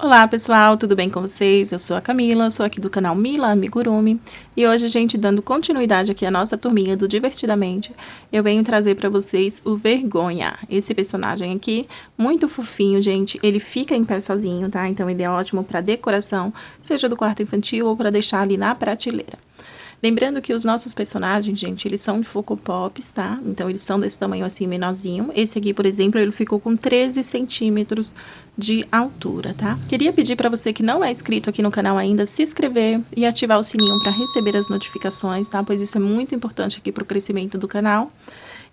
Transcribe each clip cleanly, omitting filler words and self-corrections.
Olá pessoal, tudo bem com vocês? Eu sou a Camila, sou aqui do canal Mila Amigurumi e hoje, gente, dando continuidade aqui à nossa turminha do Divertidamente, eu venho trazer para vocês o Vergonha. Esse personagem aqui, muito fofinho, gente, ele fica em pé sozinho, tá? Então ele é ótimo para decoração, seja do quarto infantil ou para deixar ali na prateleira. Lembrando que os nossos personagens, gente, eles são de Funko Pops, tá? Então, eles são desse tamanho assim, menorzinho. Esse aqui, por exemplo, ele ficou com 13 centímetros de altura, tá? Queria pedir para você que não é inscrito aqui no canal ainda, se inscrever e ativar o sininho para receber as notificações, tá? Pois isso é muito importante aqui para o crescimento do canal.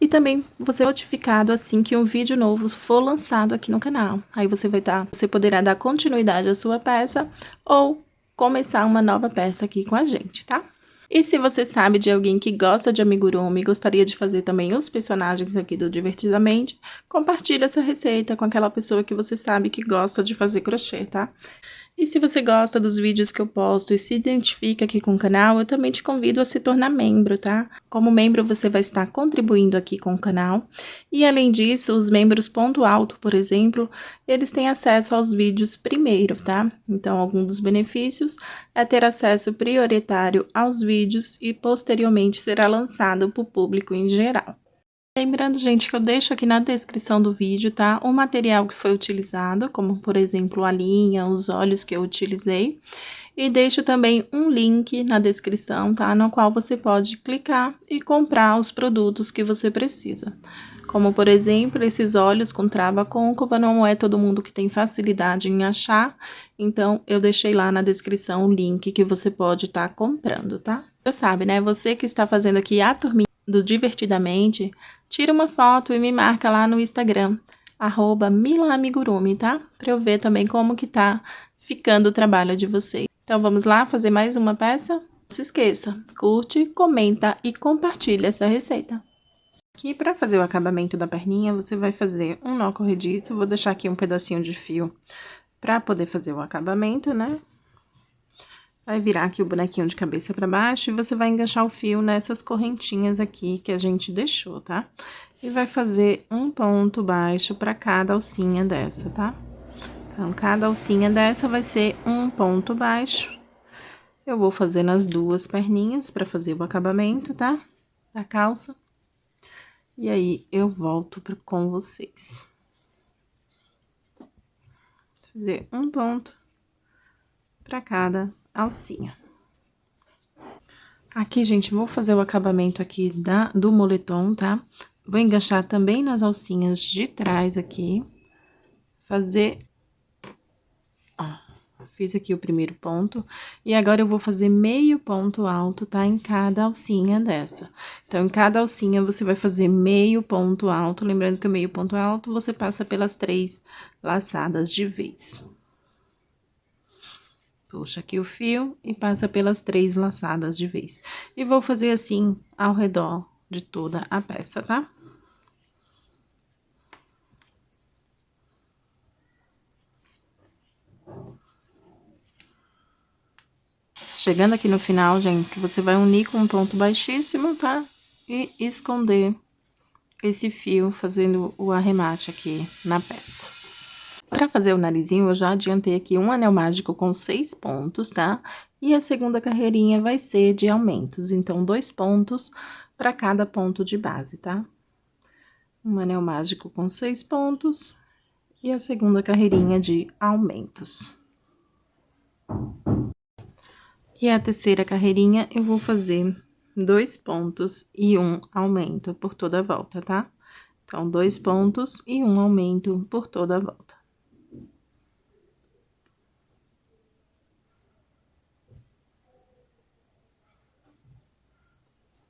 E também você é notificado assim que um vídeo novo for lançado aqui no canal. Aí você poderá dar continuidade à sua peça ou começar uma nova peça aqui com a gente, tá? E se você sabe de alguém que gosta de amigurumi e gostaria de fazer também os personagens aqui do Divertidamente, compartilhe essa receita com aquela pessoa que você sabe que gosta de fazer crochê, tá? E se você gosta dos vídeos que eu posto e se identifica aqui com o canal, eu também te convido a se tornar membro, tá? Como membro, você vai estar contribuindo aqui com o canal. E além disso, os membros ponto alto, por exemplo, eles têm acesso aos vídeos primeiro, tá? Então, algum dos benefícios é ter acesso prioritário aos vídeos e posteriormente será lançado para o público em geral. Lembrando, gente, que eu deixo aqui na descrição do vídeo, tá? O material que foi utilizado, como, por exemplo, a linha, os olhos que eu utilizei. E deixo também um link na descrição, tá? No qual você pode clicar e comprar os produtos que você precisa. Como, por exemplo, esses olhos com trava côncava, não é todo mundo que tem facilidade em achar. Então, eu deixei lá na descrição o link que você pode estar comprando, tá? Você sabe, né? Você que está fazendo aqui a turminha do Divertidamente, tira uma foto e me marca lá no Instagram, @milaamigurumi, tá? Pra eu ver também como que tá ficando o trabalho de vocês. Então, vamos lá fazer mais uma peça? Não se esqueça, curte, comenta e compartilha essa receita. Aqui, para fazer o acabamento da perninha, você vai fazer um nó corrediço. Vou deixar aqui um pedacinho de fio para poder fazer o acabamento, né? Vai virar aqui o bonequinho de cabeça para baixo e você vai enganchar o fio nessas correntinhas aqui que a gente deixou, tá? E vai fazer um ponto baixo para cada alcinha dessa, tá? Então, cada alcinha dessa vai ser um ponto baixo. Eu vou fazer nas duas perninhas para fazer o acabamento, tá? Da calça. E aí, eu volto com vocês. Fazer um ponto para cada alcinha. Aqui, gente, vou fazer o acabamento aqui do moletom, tá? Vou enganchar também nas alcinhas de trás aqui. Fazer... Ó, fiz aqui o primeiro ponto. E agora, eu vou fazer meio ponto alto, tá? Em cada alcinha dessa. Então, em cada alcinha, você vai fazer meio ponto alto. Lembrando que o meio ponto alto, você passa pelas 3 laçadas de vez. Puxa aqui o fio e passa pelas 3 laçadas de vez. E vou fazer assim ao redor de toda a peça, tá? Chegando aqui no final, gente, você vai unir com um ponto baixíssimo, tá? E esconder esse fio fazendo o arremate aqui na peça. Para fazer o narizinho, eu já adiantei aqui um anel mágico com 6 pontos, tá? E a segunda carreirinha vai ser de aumentos, então 2 pontos para cada ponto de base, tá? Um anel mágico com 6 pontos e a segunda carreirinha de aumentos. E a terceira carreirinha eu vou fazer 2 pontos e um aumento por toda a volta, tá? Então, 2 pontos e um aumento por toda a volta.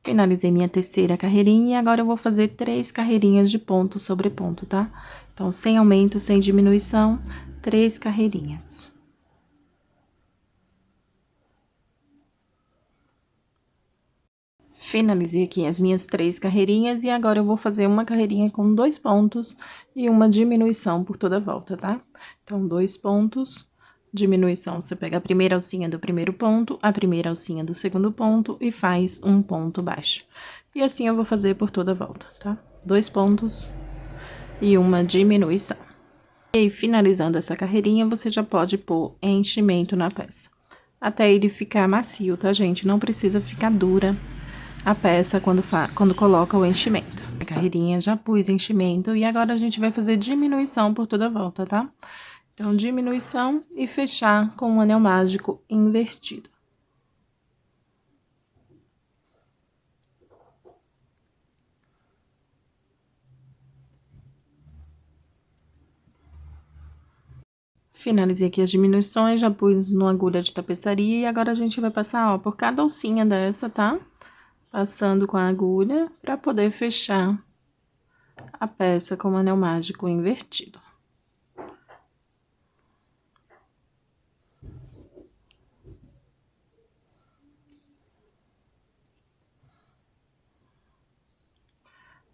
Finalizei minha terceira carreirinha e agora eu vou fazer 3 carreirinhas de ponto sobre ponto, tá? Então, sem aumento, sem diminuição, 3 carreirinhas. Finalizei aqui as minhas 3 carreirinhas e agora eu vou fazer uma carreirinha com 2 pontos e uma diminuição por toda a volta, tá? Então, 2 pontos, diminuição, você pega a primeira alcinha do primeiro ponto, a primeira alcinha do segundo ponto e faz um ponto baixo. E assim eu vou fazer por toda a volta, tá? 2 pontos e uma diminuição. E aí, finalizando essa carreirinha, você já pode pôr enchimento na peça. Até ele ficar macio, tá, gente? Não precisa ficar dura a peça quando coloca o enchimento. A carreirinha já pus enchimento e agora a gente vai fazer diminuição por toda a volta, tá? Então, diminuição e fechar com o anel mágico invertido. Finalizei aqui as diminuições, já pus numa agulha de tapeçaria e agora a gente vai passar, ó, por cada alcinha dessa, tá? Passando com a agulha pra poder fechar a peça com o anel mágico invertido.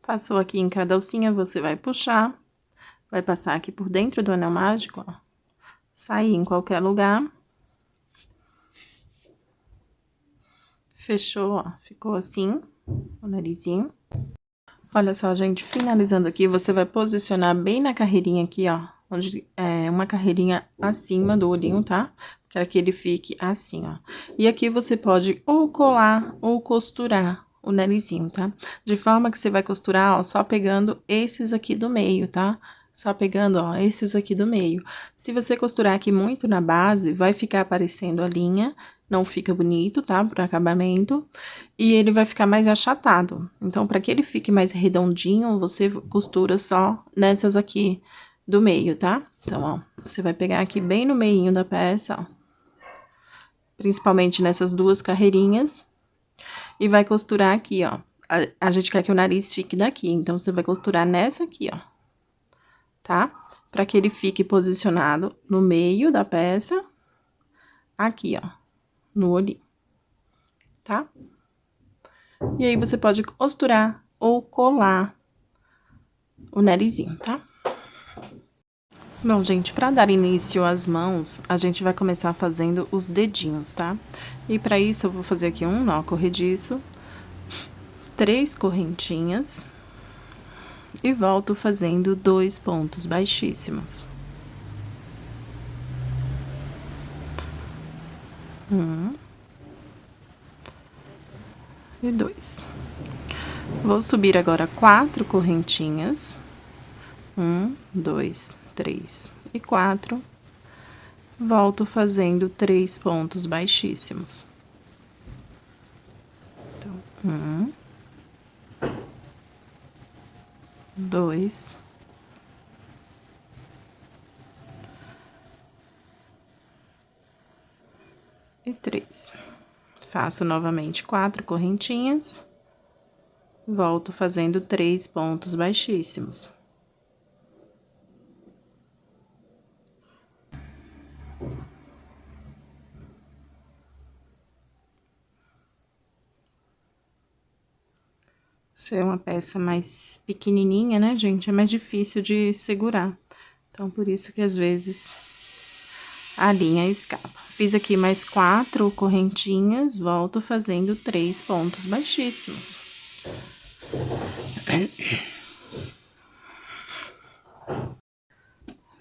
Passou aqui em cada alcinha, você vai puxar, vai passar aqui por dentro do anel mágico, ó. Sair em qualquer lugar. Fechou, ó, ficou assim, o narizinho. Olha só, gente, finalizando aqui, você vai posicionar bem na carreirinha aqui, ó, onde é uma carreirinha acima do olhinho, tá? Quero que ele fique assim, ó. E aqui você pode ou colar ou costurar o narizinho, tá? De forma que você vai costurar, ó, só pegando esses aqui do meio, tá? Só pegando, ó, esses aqui do meio. Se você costurar aqui muito na base, vai ficar aparecendo a linha, não fica bonito, tá? Pro acabamento. E ele vai ficar mais achatado. Então, para que ele fique mais redondinho, você costura só nessas aqui do meio, tá? Então, ó, você vai pegar aqui bem no meinho da peça, ó. Principalmente nessas duas carreirinhas. E vai costurar aqui, ó. A gente quer que o nariz fique daqui, então, você vai costurar nessa aqui, ó. Tá? Pra que ele fique posicionado no meio da peça, aqui, ó, no olhinho, tá? E aí, você pode costurar ou colar o narizinho, tá? Bom, gente, pra dar início às mãos, a gente vai começar fazendo os dedinhos, tá? E pra isso, eu vou fazer aqui um nó corrediço, 3 correntinhas. E volto fazendo 2 pontos baixíssimos. 1 e 2. Vou subir agora 4 correntinhas. 1, 2, 3 e 4. Volto fazendo 3 pontos baixíssimos. Então, 1, 2, e 3. Faço novamente 4 correntinhas, volto fazendo 3 pontos baixíssimos. Isso é uma peça mais pequenininha, né, gente? É mais difícil de segurar. Então, por isso que às vezes a linha escapa. Fiz aqui mais 4 correntinhas, volto fazendo 3 pontos baixíssimos.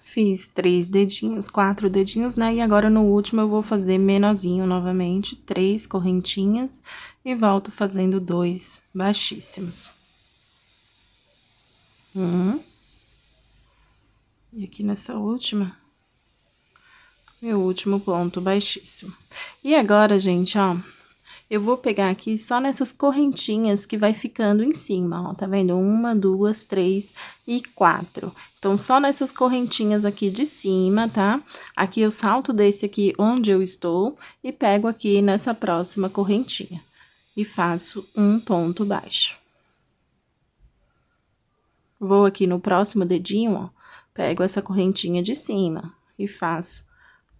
Fiz 3 dedinhos, 4 dedinhos, né? E agora no último eu vou fazer menorzinho novamente, 3 correntinhas e volto fazendo 2 baixíssimos. 1. E aqui nessa última, meu último ponto baixíssimo. E agora, gente, ó, eu vou pegar aqui só nessas correntinhas que vai ficando em cima, ó, tá vendo? 1, 2, 3 e 4. Então, só nessas correntinhas aqui de cima, tá? Aqui eu salto desse aqui onde eu estou e pego aqui nessa próxima correntinha. E faço um ponto baixo. Vou aqui no próximo dedinho, ó, pego essa correntinha de cima e faço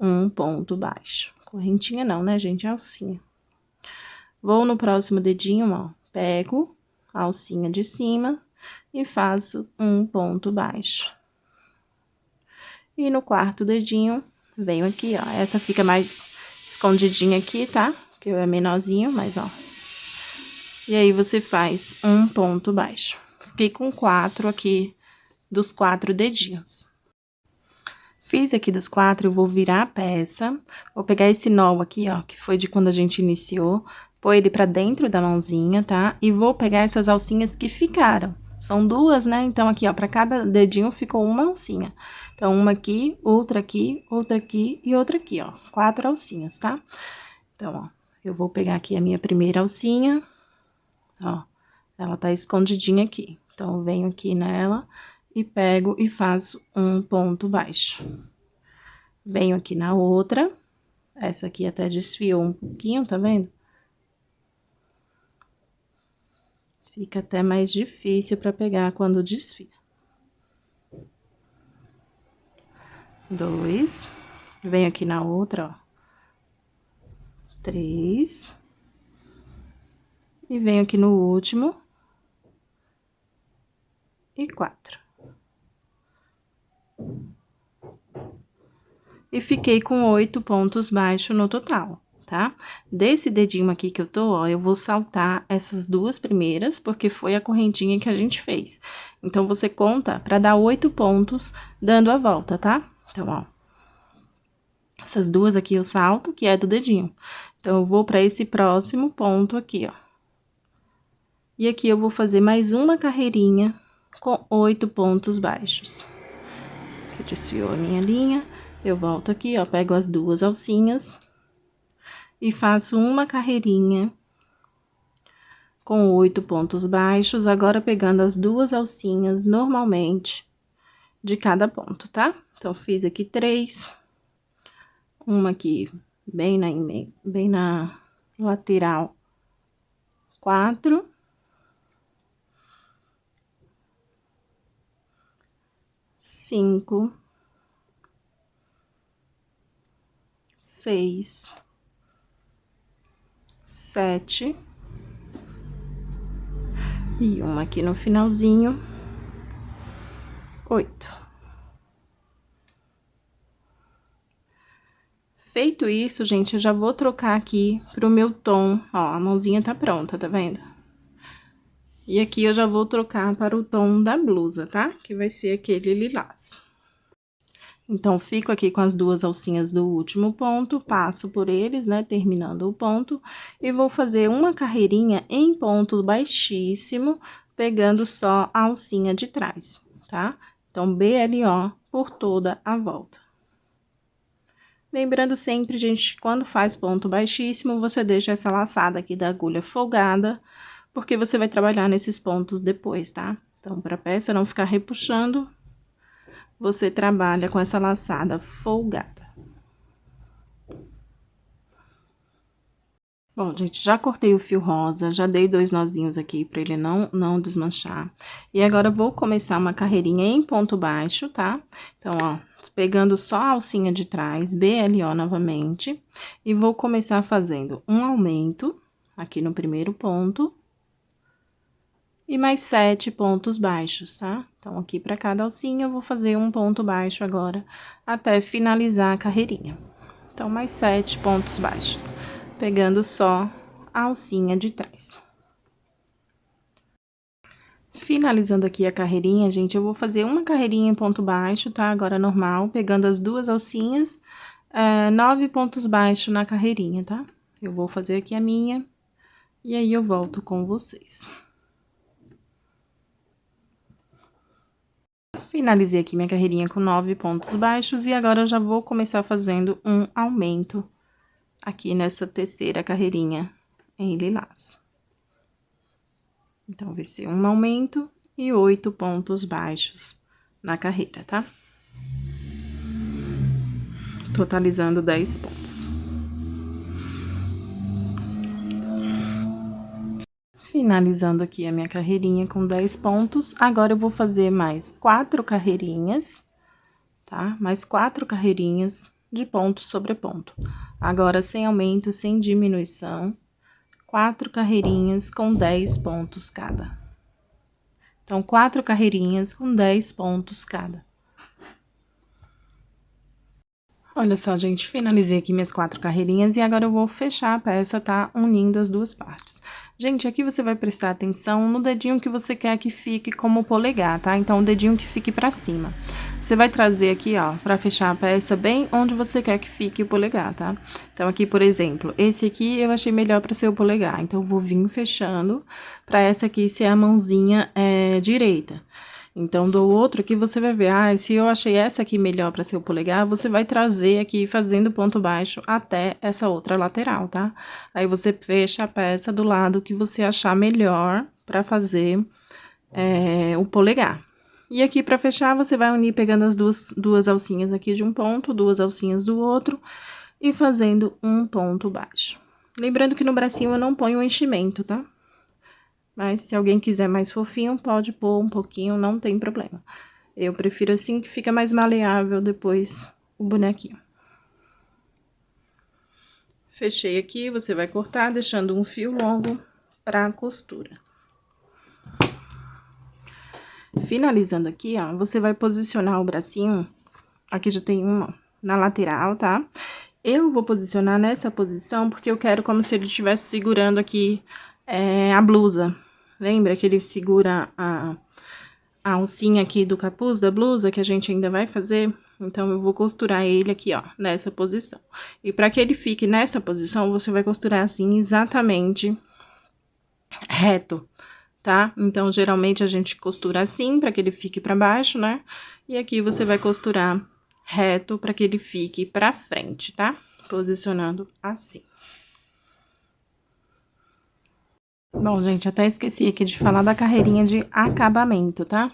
um ponto baixo. Correntinha não, né, gente? Alcinha. Vou no próximo dedinho, ó, pego a alcinha de cima e faço um ponto baixo. E no quarto dedinho, venho aqui, ó, essa fica mais escondidinha aqui, tá? Porque é menorzinho, mas, ó. E aí, você faz um ponto baixo. Fiquei com 4 aqui dos 4 dedinhos. Fiz aqui dos 4, eu vou virar a peça, vou pegar esse nó aqui, ó, que foi de quando a gente iniciou, pôr ele pra dentro da mãozinha, tá? E vou pegar essas alcinhas que ficaram. São 2, né? Então, aqui, ó, pra cada dedinho ficou uma alcinha. Então, uma aqui, outra aqui e outra aqui, ó. 4 alcinhas, tá? Então, ó, eu vou pegar aqui a minha primeira alcinha, ó, ela tá escondidinha aqui. Então, eu venho aqui nela e pego e faço um ponto baixo. Venho aqui na outra, essa aqui até desfiou um pouquinho, tá vendo? Fica até mais difícil pra pegar quando desfia. 2, venho aqui na outra, ó. 3, e venho aqui no último, e 4. E fiquei com 8 pontos baixos no total, tá? Desse dedinho aqui que eu tô, ó, eu vou saltar essas 2 primeiras, porque foi a correntinha que a gente fez. Então, você conta pra dar 8 pontos dando a volta, tá? Então, ó, essas 2 aqui eu salto, que é do dedinho. Então, eu vou pra esse próximo ponto aqui, ó. E aqui eu vou fazer mais uma carreirinha com 8 pontos baixos. Que desfiou a minha linha, eu volto aqui, ó, pego as 2 alcinhas e faço uma carreirinha com 8 pontos baixos, agora pegando as 2 alcinhas normalmente de cada ponto, tá? Então, fiz aqui 3, uma aqui bem na lateral, 4, 5, 6, 7, e uma aqui no finalzinho, 8. Feito isso, gente, eu já vou trocar aqui pro meu tom, ó, a mãozinha tá pronta, tá vendo? E aqui eu já vou trocar para o tom da blusa, tá? Que vai ser aquele lilás. Então, fico aqui com as 2 alcinhas do último ponto, passo por eles, né, terminando o ponto, e vou fazer uma carreirinha em ponto baixíssimo, pegando só a alcinha de trás, tá? Então, BLO por toda a volta. Lembrando sempre, gente, quando faz ponto baixíssimo, você deixa essa laçada aqui da agulha folgada, porque você vai trabalhar nesses pontos depois, tá? Então, pra peça não ficar repuxando, você trabalha com essa laçada folgada. Bom, gente, já cortei o fio rosa, já dei 2 nozinhos aqui pra ele não desmanchar. E agora, eu vou começar uma carreirinha em ponto baixo, tá? Então, ó, pegando só a alcinha de trás, BLO novamente, e vou começar fazendo um aumento aqui no primeiro ponto, e mais 7 pontos baixos, tá? Então, aqui pra cada alcinha, eu vou fazer um ponto baixo agora, até finalizar a carreirinha. Então, mais 7 pontos baixos, pegando só a alcinha de trás. Finalizando aqui a carreirinha, gente, eu vou fazer uma carreirinha em ponto baixo, tá? Agora normal, pegando as 2 alcinhas, 9 pontos baixos na carreirinha, tá? Eu vou fazer aqui a minha, e aí eu volto com vocês. Finalizei aqui minha carreirinha com 9 pontos baixos, e agora eu já vou começar fazendo um aumento aqui nessa terceira carreirinha em lilás. Então, vai ser um aumento e 8 pontos baixos na carreira, tá? Totalizando 10 pontos. Finalizando aqui a minha carreirinha com 10 pontos, agora eu vou fazer mais 4 carreirinhas, tá? Mais 4 carreirinhas de ponto sobre ponto. Agora, sem aumento, sem diminuição, 4 carreirinhas com 10 pontos cada. Então, 4 carreirinhas com 10 pontos cada. Olha só, gente, finalizei aqui minhas 4 carreirinhas e agora eu vou fechar a peça, tá? Unindo as 2 partes. Gente, aqui você vai prestar atenção no dedinho que você quer que fique como polegar, tá? Então, o dedinho que fique pra cima. Você vai trazer aqui, ó, pra fechar a peça bem onde você quer que fique o polegar, tá? Então, aqui, por exemplo, esse aqui eu achei melhor pra ser o polegar. Então, eu vou vir fechando pra essa aqui ser a mãozinha direita. Então, do outro aqui, você vai ver, se eu achei essa aqui melhor pra ser o polegar, você vai trazer aqui, fazendo ponto baixo até essa outra lateral, tá? Aí, você fecha a peça do lado que você achar melhor pra fazer o polegar. E aqui, pra fechar, você vai unir pegando as duas alcinhas aqui de um ponto, duas alcinhas do outro, e fazendo um ponto baixo. Lembrando que no bracinho eu não ponho o enchimento, tá? Mas se alguém quiser mais fofinho, pode pôr um pouquinho, não tem problema. Eu prefiro assim que fica mais maleável depois o bonequinho. Fechei aqui, você vai cortar deixando um fio longo pra costura. Finalizando aqui, ó, você vai posicionar o bracinho, aqui já tem uma na lateral, tá? Eu vou posicionar nessa posição porque eu quero como se ele estivesse segurando aqui a blusa. Lembra que ele segura a alcinha aqui do capuz da blusa que a gente ainda vai fazer? Então, eu vou costurar ele aqui, ó, nessa posição. E pra que ele fique nessa posição, você vai costurar assim, exatamente reto, tá? Então, geralmente, a gente costura assim, pra que ele fique pra baixo, né? E aqui, você vai costurar reto pra que ele fique pra frente, tá? Posicionando assim. Bom, gente, até esqueci aqui de falar da carreirinha de acabamento, tá?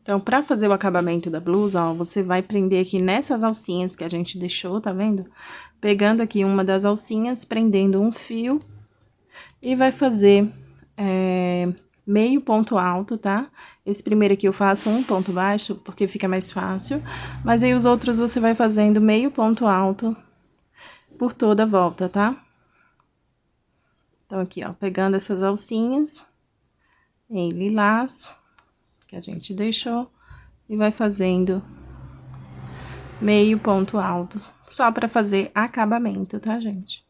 Então, pra fazer o acabamento da blusa, ó, você vai prender aqui nessas alcinhas que a gente deixou, tá vendo? Pegando aqui uma das alcinhas, prendendo um fio e vai fazer meio ponto alto, tá? Esse primeiro aqui eu faço um ponto baixo, porque fica mais fácil, mas aí os outros você vai fazendo meio ponto alto por toda a volta, tá? Então, aqui, ó, pegando essas alcinhas em lilás, que a gente deixou, e vai fazendo meio ponto alto, só pra fazer acabamento, tá, gente?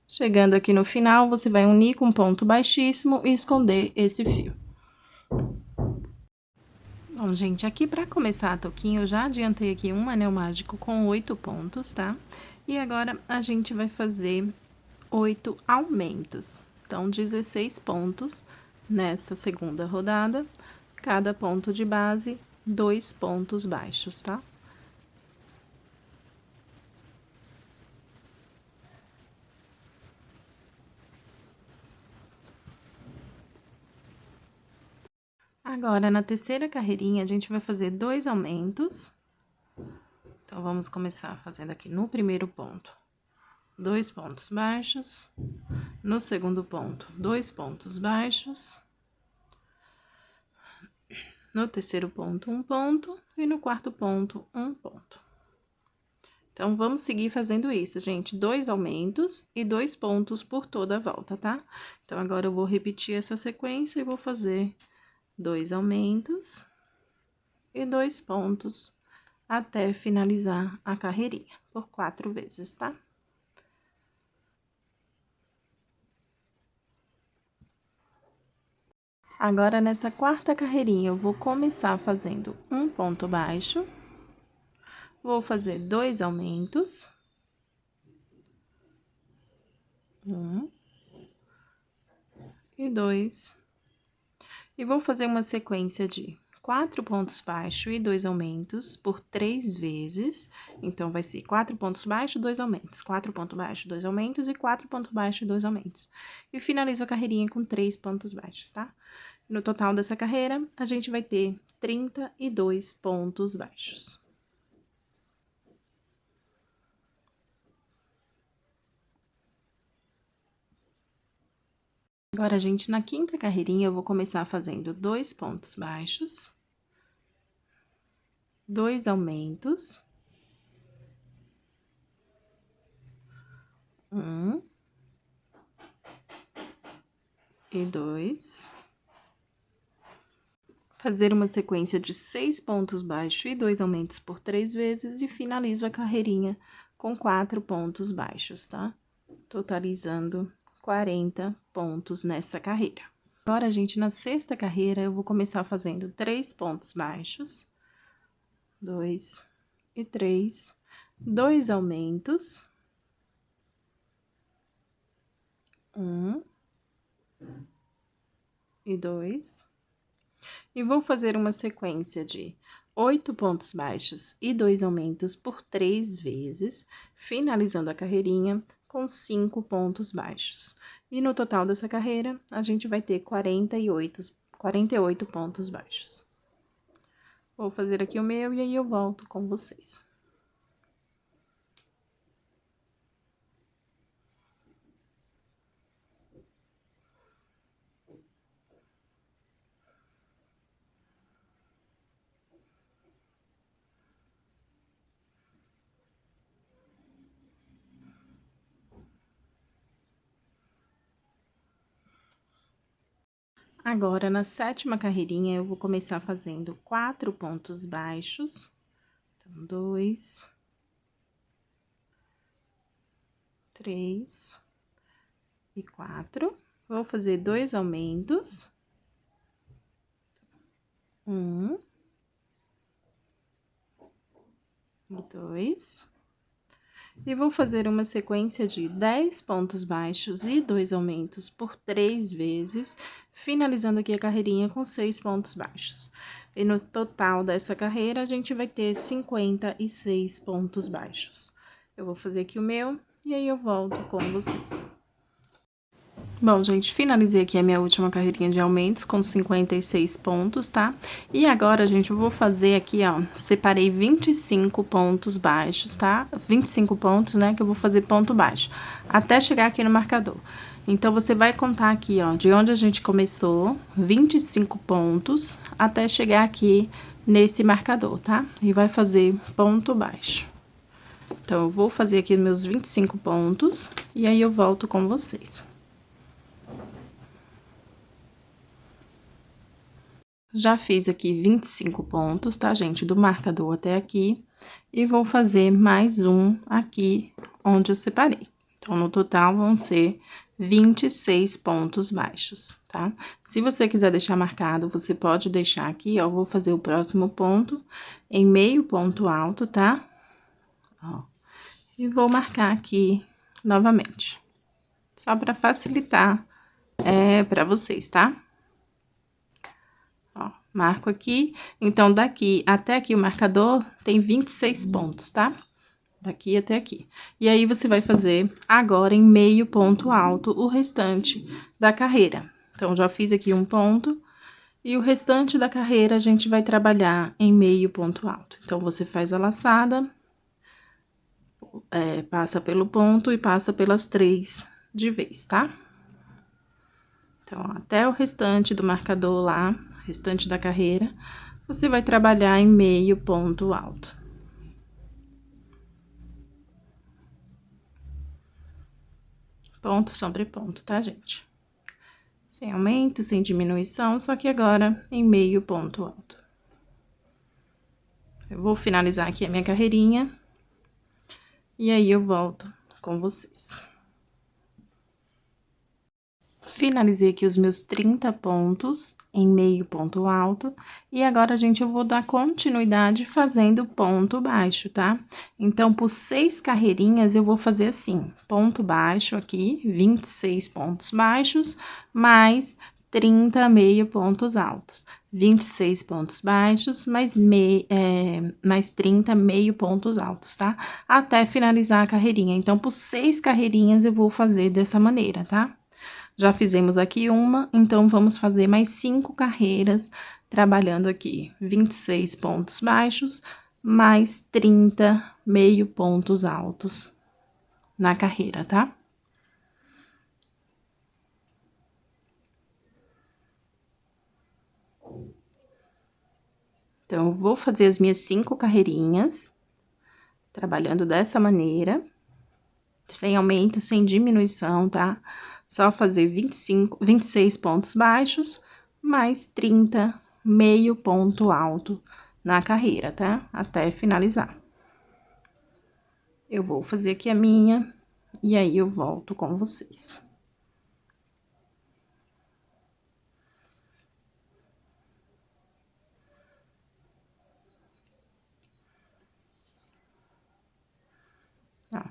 Chegando aqui no final, você vai unir com ponto baixíssimo e esconder esse fio. Bom, gente, aqui pra começar a touquinha, eu já adiantei aqui um anel mágico com 8 pontos, tá? E agora, a gente vai fazer 8 aumentos. Então, 16 pontos nessa segunda rodada, cada ponto de base, 2 pontos baixos, tá? Agora, na terceira carreirinha, a gente vai fazer 2 aumentos. Então, vamos começar fazendo aqui no primeiro ponto, 2 pontos baixos. No segundo ponto, 2 pontos baixos. No terceiro ponto, 1 ponto. E no quarto ponto, 1 ponto. Então, vamos seguir fazendo isso, gente. 2 aumentos e 2 pontos por toda a volta, tá? Então, agora eu vou repetir essa sequência e vou fazer 2 aumentos e 2 pontos até finalizar a carreirinha, por 4 vezes, tá? Agora, nessa quarta carreirinha, eu vou começar fazendo um ponto baixo. Vou fazer 2 aumentos. 1 e 2. E vou fazer uma sequência de 4 pontos baixos e 2 aumentos por 3 vezes. Então, vai ser 4 pontos baixos, 2 aumentos, 4 pontos baixos, 2 aumentos e 4 pontos baixos e 2 aumentos. E finalizo a carreirinha com 3 pontos baixos, tá? No total dessa carreira, a gente vai ter 32 pontos baixos. Agora, gente, na quinta carreirinha, eu vou começar fazendo 2 pontos baixos, 2 aumentos, 1 e 2. Fazer uma sequência de 6 pontos baixos e 2 aumentos por 3 vezes e finalizo a carreirinha com 4 pontos baixos, tá? Totalizando 40 pontos nessa carreira. Agora, gente, na sexta carreira, eu vou começar fazendo 3 pontos baixos, 2 e 3, 2 aumentos, 1 e 2, e vou fazer uma sequência de 8 pontos baixos e 2 aumentos por 3 vezes, finalizando a carreirinha com 5 pontos baixos. E no total dessa carreira, a gente vai ter 48 pontos baixos. Vou fazer aqui o meu e aí eu volto com vocês. Agora, na sétima carreirinha, eu vou começar fazendo 4 pontos baixos. Então, 2, 3 e 4. Vou fazer 2 aumentos. 1 e 2. E vou fazer uma sequência de 10 pontos baixos e 2 aumentos por 3 vezes, finalizando aqui a carreirinha com 6 pontos baixos. E no total dessa carreira, a gente vai ter 56 pontos baixos. Eu vou fazer aqui o meu, e aí eu volto com vocês. Bom, gente, finalizei aqui a minha última carreirinha de aumentos com 56 pontos, tá? E agora, gente, eu vou fazer aqui, ó, separei 25 pontos baixos, tá? 25 pontos, né, que eu vou fazer ponto baixo, até chegar aqui no marcador. Então, você vai contar aqui, ó, de onde a gente começou, 25 pontos, até chegar aqui nesse marcador, tá? E vai fazer ponto baixo. Então, eu vou fazer aqui meus 25 pontos, e aí eu volto com vocês. Já fiz aqui 25 pontos, tá, gente? Do marcador até aqui. E vou fazer mais um aqui onde eu separei. Então, no total, vão ser 26 pontos baixos, tá? Se você quiser deixar marcado, você pode deixar aqui, ó. Vou fazer o próximo ponto em meio ponto alto, tá? Ó. E vou marcar aqui novamente. Só para facilitar, para vocês, tá? Ó, marco aqui, então, daqui até aqui o marcador tem 26 pontos, tá? Daqui até aqui. E aí, você vai fazer agora em meio ponto alto o restante da carreira. Então, já fiz aqui um ponto, e o restante da carreira a gente vai trabalhar em meio ponto alto. Então, você faz a laçada, passa pelo ponto e passa pelas 3 de vez, tá? Então, até o restante do marcador lá, restante da carreira, você vai trabalhar em meio ponto alto. Ponto sobre ponto, tá, gente? Sem aumento, sem diminuição, só que agora em meio ponto alto. Eu vou finalizar aqui a minha carreirinha, e aí eu volto com vocês. Finalizei aqui os meus 30 pontos em meio ponto alto, e agora, gente, eu vou dar continuidade fazendo ponto baixo, tá? Então, por 6 carreirinhas, eu vou fazer assim, ponto baixo aqui, 26 pontos baixos, mais 30 meio pontos altos. 26 pontos baixos, mais 30 meio pontos altos, tá? Até finalizar a carreirinha. Então, por 6 carreirinhas, eu vou fazer dessa maneira, tá? Já fizemos aqui uma, então vamos fazer mais 5 carreiras, trabalhando aqui 26 pontos baixos, mais 30 meio pontos altos na carreira, tá? Então, eu vou fazer as minhas 5 carreirinhas, trabalhando dessa maneira, sem aumento, sem diminuição, tá? Só fazer 26 pontos baixos, mais 30 meio ponto alto na carreira, tá? Até finalizar. Eu vou fazer aqui a minha, e aí eu volto com vocês.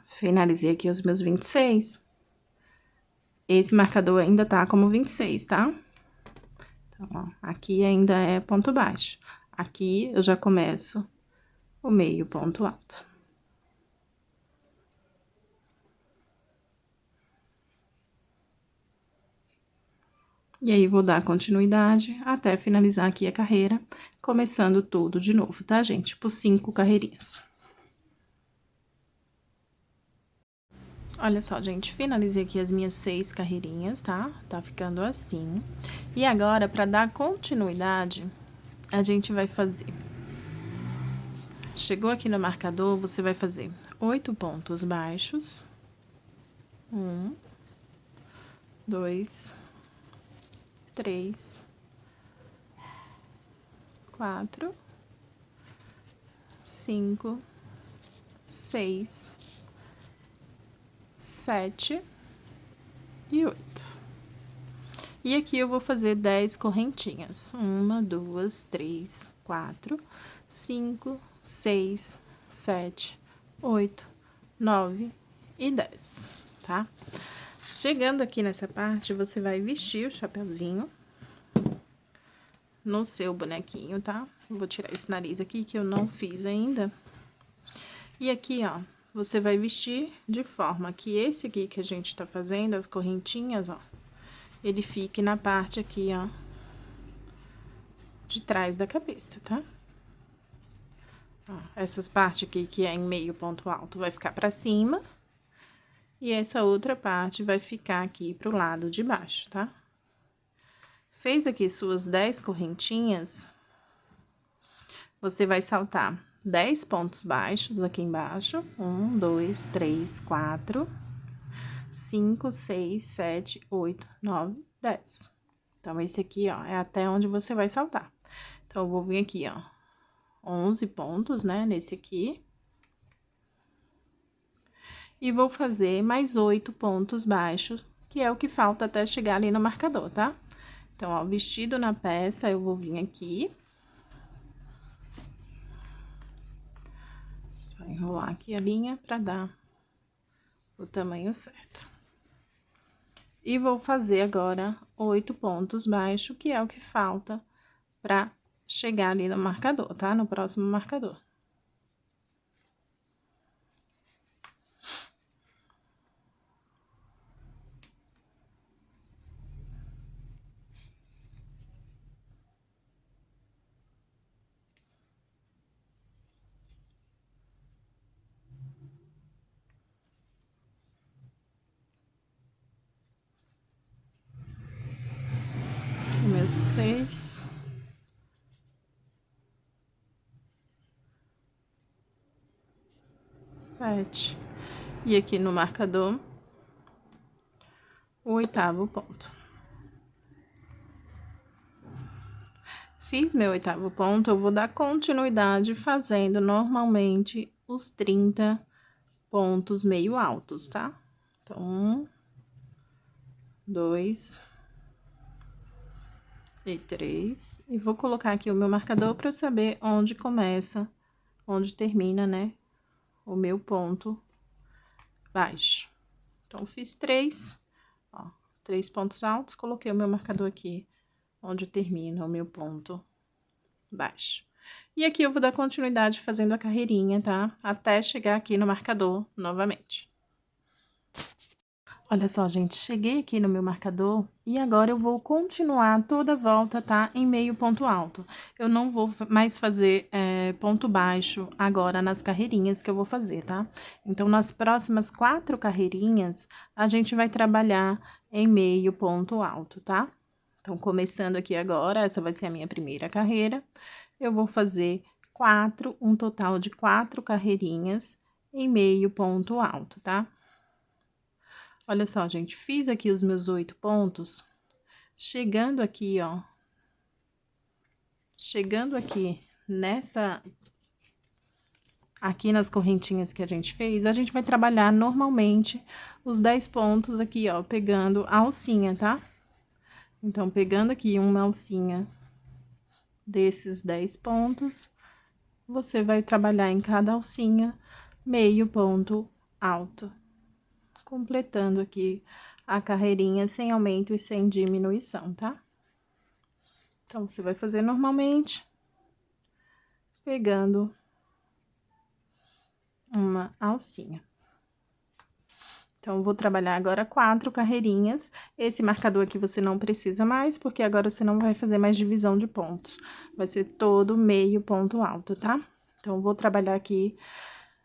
finalizei aqui os meus 26. Esse marcador ainda tá como 26, tá? Então, ó, aqui ainda é ponto baixo. Aqui eu já começo o meio ponto alto. E aí, vou dar continuidade até finalizar aqui a carreira, começando tudo de novo, tá, gente? Por 5 carreirinhas. Olha só, gente, finalizei aqui as minhas 6 carreirinhas, tá? Tá ficando assim. E agora, pra dar continuidade, a gente vai fazer... Chegou aqui no marcador, você vai fazer 8 pontos baixos. 1, 2, 3, 4, 5, 6, 7 e 8. E aqui eu vou fazer 10 correntinhas. 1, 2, 3, 4, 5, 6, 7, 8, 9 e 10, tá? Chegando aqui nessa parte, você vai vestir o chapeuzinho no seu bonequinho, tá? Vou tirar esse nariz aqui, que eu não fiz ainda. E aqui, ó, você vai vestir de forma que esse aqui que a gente tá fazendo, as correntinhas, ó, ele fique na parte aqui, ó, de trás da cabeça, tá? Ó, essas partes aqui que é em meio ponto alto vai ficar pra cima. E essa outra parte vai ficar aqui pro lado de baixo, tá? Fez aqui suas 10 correntinhas, você vai saltar 10 pontos baixos aqui embaixo. 1, 2, 3, 4, 5, 6, 7, 8, 9, 10. Então, esse aqui, ó, é até onde você vai saltar. Então, eu vou vir aqui, ó, 11 pontos, né, nesse aqui. E vou fazer mais 8 pontos baixos, que é o que falta até chegar ali no marcador, tá? Então, ó, vestido na peça, eu vou vir aqui. Só enrolar aqui a linha pra dar o tamanho certo. E vou fazer agora 8 pontos baixos, que é o que falta pra chegar ali no marcador, tá? No próximo marcador. Meus 6. Sete. E aqui no marcador, o 8º ponto. Fiz meu 8º ponto, eu vou dar continuidade fazendo normalmente os 30 pontos meio altos, tá? Então, 1, 2 e 3. E vou colocar aqui o meu marcador para eu saber onde começa, onde termina, né, o meu ponto baixo. Então, fiz 3, ó, 3 pontos altos, coloquei o meu marcador aqui, onde termina o meu ponto baixo. E aqui eu vou dar continuidade fazendo a carreirinha, tá? Até chegar aqui no marcador novamente. Olha só, gente, cheguei aqui no meu marcador e agora eu vou continuar toda a volta, tá? Em meio ponto alto. Eu não vou mais fazer ponto baixo agora nas carreirinhas que eu vou fazer, tá? Então, nas próximas 4 carreirinhas, a gente vai trabalhar em meio ponto alto, tá? Então, começando aqui agora, essa vai ser a minha primeira carreira. Eu vou fazer um total de 4 carreirinhas em meio ponto alto, tá? Olha só, gente, fiz aqui os meus 8 pontos, chegando aqui, ó, chegando aqui aqui nas correntinhas que a gente fez, a gente vai trabalhar normalmente os 10 pontos aqui, ó, pegando a alcinha, tá? Então, pegando aqui uma alcinha desses 10 pontos, você vai trabalhar em cada alcinha meio ponto alto. Completando aqui a carreirinha sem aumento e sem diminuição, tá? Então, você vai fazer normalmente, pegando uma alcinha. Então, eu vou trabalhar agora 4 carreirinhas. Esse marcador aqui você não precisa mais, porque agora você não vai fazer mais divisão de pontos. Vai ser todo meio ponto alto, tá? Então, eu vou trabalhar aqui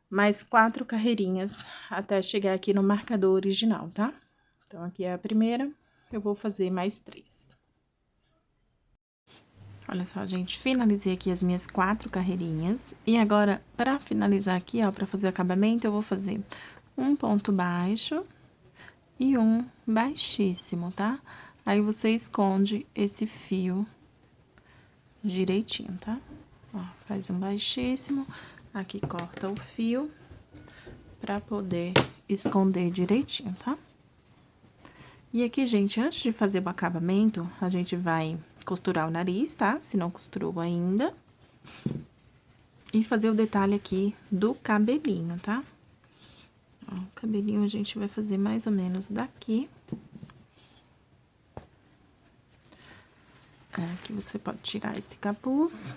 mais 4 carreirinhas até chegar aqui no marcador original, tá? Então, aqui é a primeira, eu vou fazer mais 3. Olha só, gente, finalizei aqui as minhas 4 carreirinhas. E agora, pra finalizar aqui, ó, pra fazer acabamento, eu vou fazer um ponto baixo e um baixíssimo, tá? Aí, você esconde esse fio direitinho, tá? Ó, faz um baixíssimo, aqui corta o fio pra poder esconder direitinho, tá? E aqui, gente, antes de fazer o acabamento, a gente vai costurar o nariz, tá? Se não costurou ainda. E fazer o detalhe aqui do cabelinho, tá? Ó, o cabelinho a gente vai fazer mais ou menos daqui. Aqui você pode tirar esse capuz.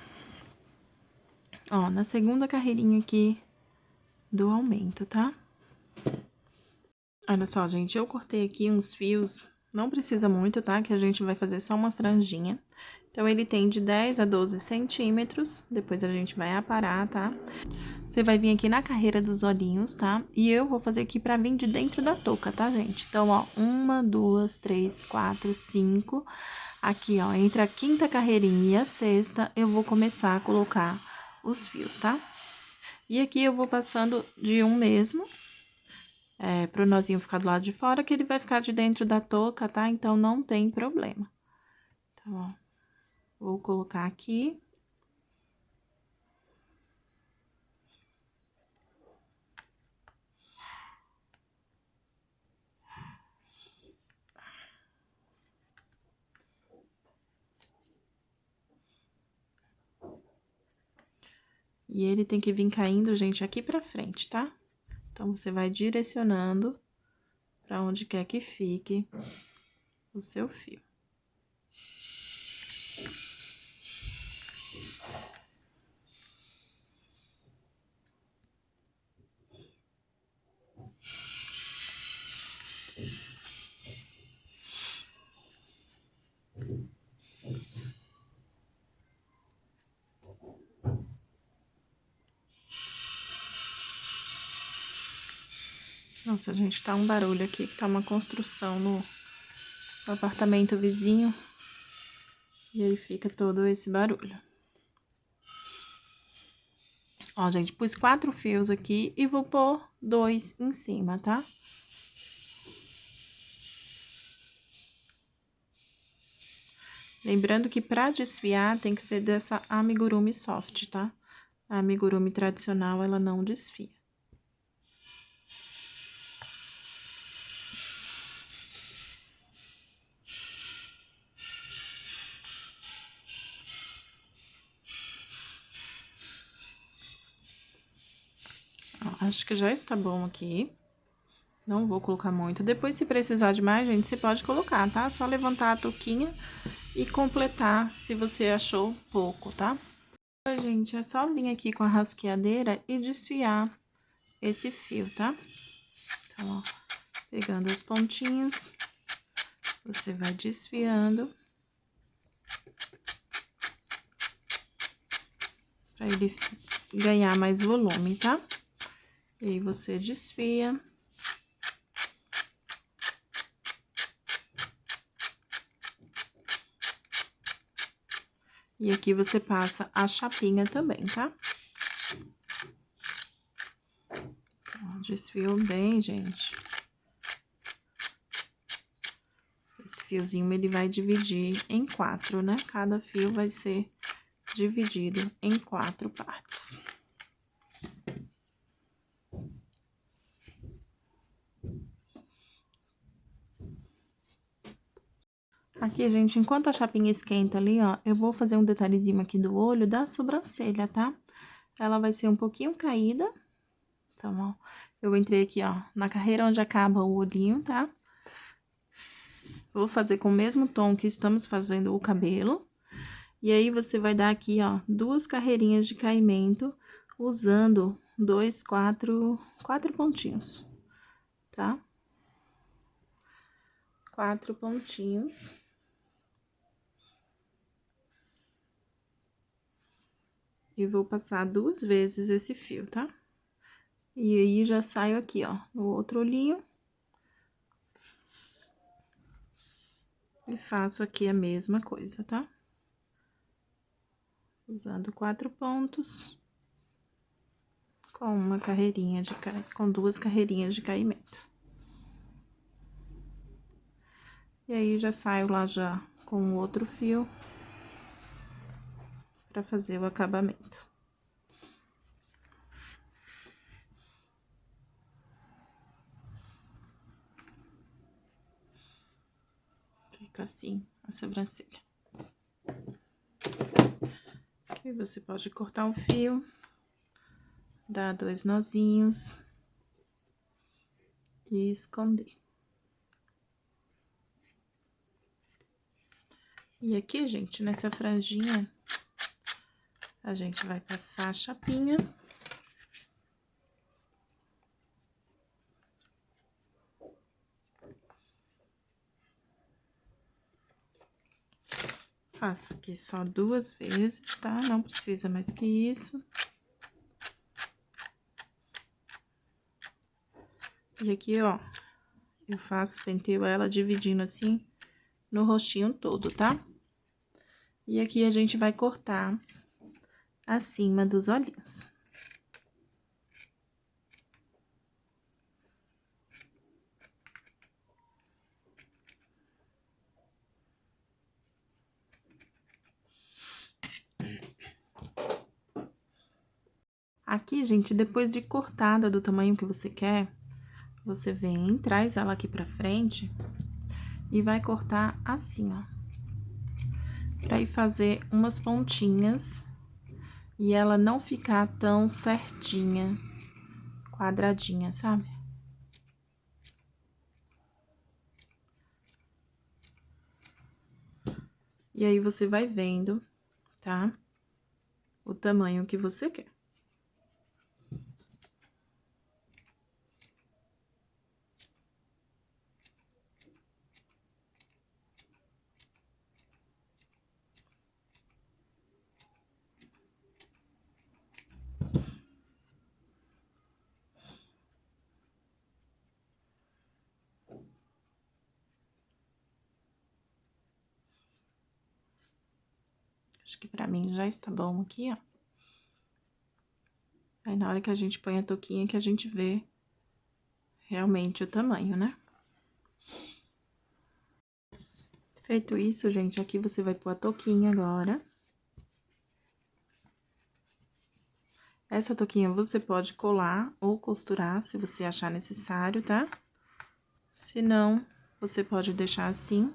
Ó, na segunda carreirinha aqui do aumento, tá? Olha só, gente, eu cortei aqui uns fios, não precisa muito, tá? Que a gente vai fazer só uma franjinha. Então, ele tem de 10 a 12 centímetros, depois a gente vai aparar, tá? Você vai vir aqui na carreira dos olhinhos, tá? E eu vou fazer aqui pra vir de dentro da touca, tá, gente? Então, ó, 1, 2, 3, 4, 5. Aqui, ó, entre a quinta carreirinha e a sexta, eu vou começar a colocar os fios, tá? E aqui eu vou passando de um mesmo, pro nozinho ficar do lado de fora, que ele vai ficar de dentro da touca, tá? Então, não tem problema. Então, ó, vou colocar aqui. E ele tem que vir caindo, gente, aqui pra frente, tá? Então, você vai direcionando pra onde quer que fique o seu fio. Nossa, gente, tá um barulho aqui, que tá uma construção no apartamento vizinho. E aí fica todo esse barulho. Ó, gente, pus 4 fios aqui e vou pôr 2 em cima, tá? Lembrando que pra desfiar tem que ser dessa amigurumi soft, tá? A amigurumi tradicional, ela não desfia. Ó, acho que já está bom aqui. Não vou colocar muito. Depois, se precisar de mais, gente, você pode colocar, tá? Só levantar a touquinha e completar se você achou pouco, tá? Oi, gente, é só vir aqui com a rasqueadeira e desfiar esse fio, tá? Então, ó, pegando as pontinhas, você vai desfiando. Pra ele ganhar mais volume, tá? E aí, você desfia. E aqui você passa a chapinha também, tá? Ó, desfiou bem, gente. Esse fiozinho, ele vai dividir em 4, né? Cada fio vai ser dividido em 4 partes. Aqui, gente, enquanto a chapinha esquenta ali, ó, eu vou fazer um detalhezinho aqui do olho da sobrancelha, tá? Ela vai ser um pouquinho caída, Então, ó, eu entrei aqui, ó, na carreira onde acaba o olhinho, tá? Vou fazer com o mesmo tom que estamos fazendo o cabelo. E aí, você vai dar aqui, ó, 2 carreirinhas de caimento, usando quatro pontinhos, tá? 4 pontinhos. E vou passar 2 vezes esse fio, tá? E aí, já saio aqui, ó, no outro olhinho. E faço aqui a mesma coisa, tá? Usando 4 pontos. Com uma carreirinha com 2 carreirinhas de caimento. E aí, já saio lá já com o outro fio pra fazer o acabamento. Fica assim a sobrancelha. Aqui você pode cortar o fio, dar 2 nozinhos e esconder. E aqui, gente, nessa franjinha, a gente vai passar a chapinha. Faço aqui só 2 vezes, tá? Não precisa mais que isso. E aqui, ó, eu penteio ela dividindo assim no rostinho todo, tá? E aqui a gente vai cortar acima dos olhinhos. Aqui, gente, depois de cortada do tamanho que você quer, você vem, traz ela aqui pra frente e vai cortar assim, ó. Pra ir fazer umas pontinhas e ela não ficar tão certinha, quadradinha, sabe? E aí, você vai vendo, tá? O tamanho que você quer. Acho que pra mim já está bom aqui, ó. Aí, na hora que a gente põe a touquinha, que a gente vê realmente o tamanho, né? Feito isso, gente, aqui você vai pôr a touquinha agora. Essa touquinha você pode colar ou costurar, se você achar necessário, tá? Se não, você pode deixar assim.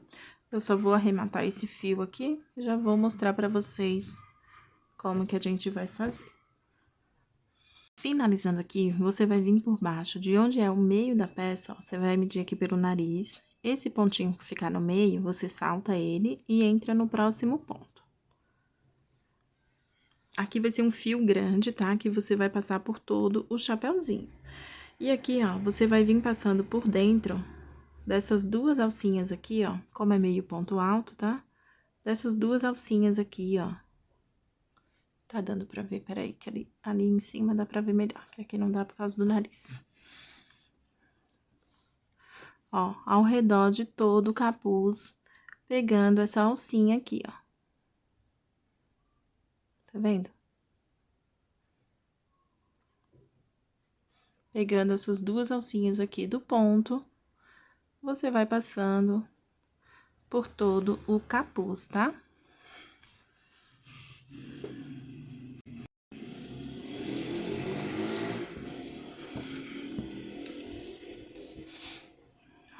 Eu só vou arrematar esse fio aqui e já vou mostrar pra vocês como que a gente vai fazer. Finalizando aqui, você vai vir por baixo, de onde é o meio da peça, ó, você vai medir aqui pelo nariz. Esse pontinho que ficar no meio, você salta ele e entra no próximo ponto. Aqui vai ser um fio grande, tá? Que você vai passar por todo o chapéuzinho. E aqui, ó, você vai vir passando por dentro dessas 2 alcinhas aqui, ó, como é meio ponto alto, tá? Dessas 2 alcinhas aqui, ó. Tá dando pra ver, peraí, que ali em cima dá pra ver melhor, que aqui não dá por causa do nariz. Ó, ao redor de todo o capuz, pegando essa alcinha aqui, ó. Tá vendo? Pegando essas 2 alcinhas aqui do ponto, você vai passando por todo o capuz, tá?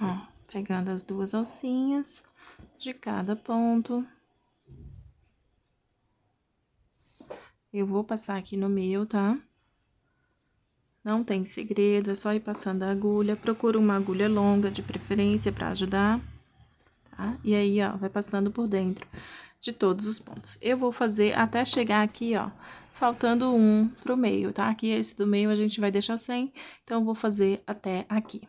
Ó, pegando as 2 alcinhas de cada ponto. Eu vou passar aqui no meu, tá? Não tem segredo, é só ir passando a agulha. Procura uma agulha longa, de preferência, para ajudar, tá? E aí, ó, vai passando por dentro de todos os pontos. Eu vou fazer até chegar aqui, ó, faltando um pro meio, tá? Aqui esse do meio a gente vai deixar sem, então eu vou fazer até aqui.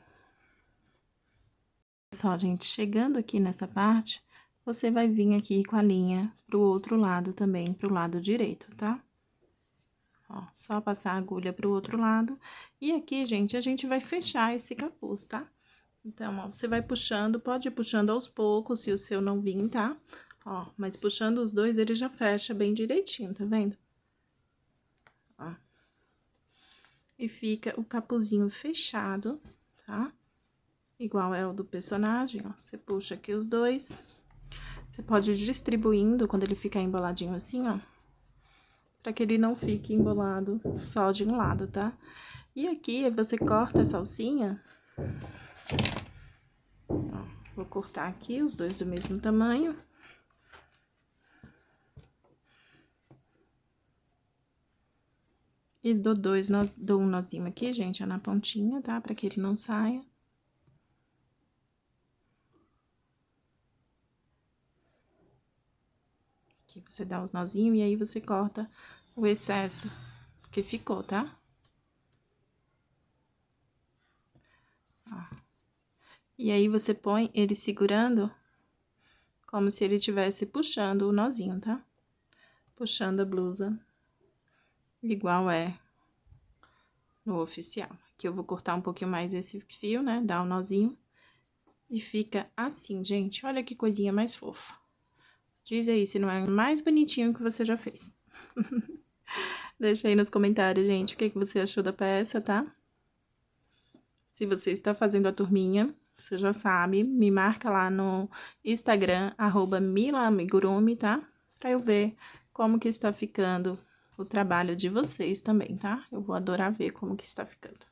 Só, gente, chegando aqui nessa parte, você vai vir aqui com a linha pro outro lado também, pro lado direito, tá? Ó, só passar a agulha pro outro lado. E aqui, gente, a gente vai fechar esse capuz, tá? Então, ó, você vai puxando, pode ir puxando aos poucos, se o seu não vir, tá? Ó, mas puxando os dois, ele já fecha bem direitinho, tá vendo? Ó. E fica o capuzinho fechado, tá? Igual é o do personagem, ó. Você puxa aqui os dois. Você pode ir distribuindo quando ele ficar emboladinho assim, ó. Pra que ele não fique embolado só de um lado, tá? E aqui, você corta essa alcinha. Ó, vou cortar aqui os dois do mesmo tamanho. E dou um nozinho aqui, gente, ó, na pontinha, tá? Pra que ele não saia. Aqui você dá os nozinhos e aí você corta o excesso que ficou, tá? Ó. E aí, você põe ele segurando como se ele estivesse puxando o nozinho, tá? Puxando a blusa, igual é no oficial. Aqui eu vou cortar um pouquinho mais desse fio, né? Dar um nozinho. E fica assim, gente. Olha que coisinha mais fofa. Diz aí se não é o mais bonitinho que você já fez. Deixa aí nos comentários, gente, o que você achou da peça, tá? Se você está fazendo a turminha, você já sabe, me marca lá no Instagram, @milaamigurumi, tá? Pra eu ver como que está ficando o trabalho de vocês também, tá? Eu vou adorar ver como que está ficando.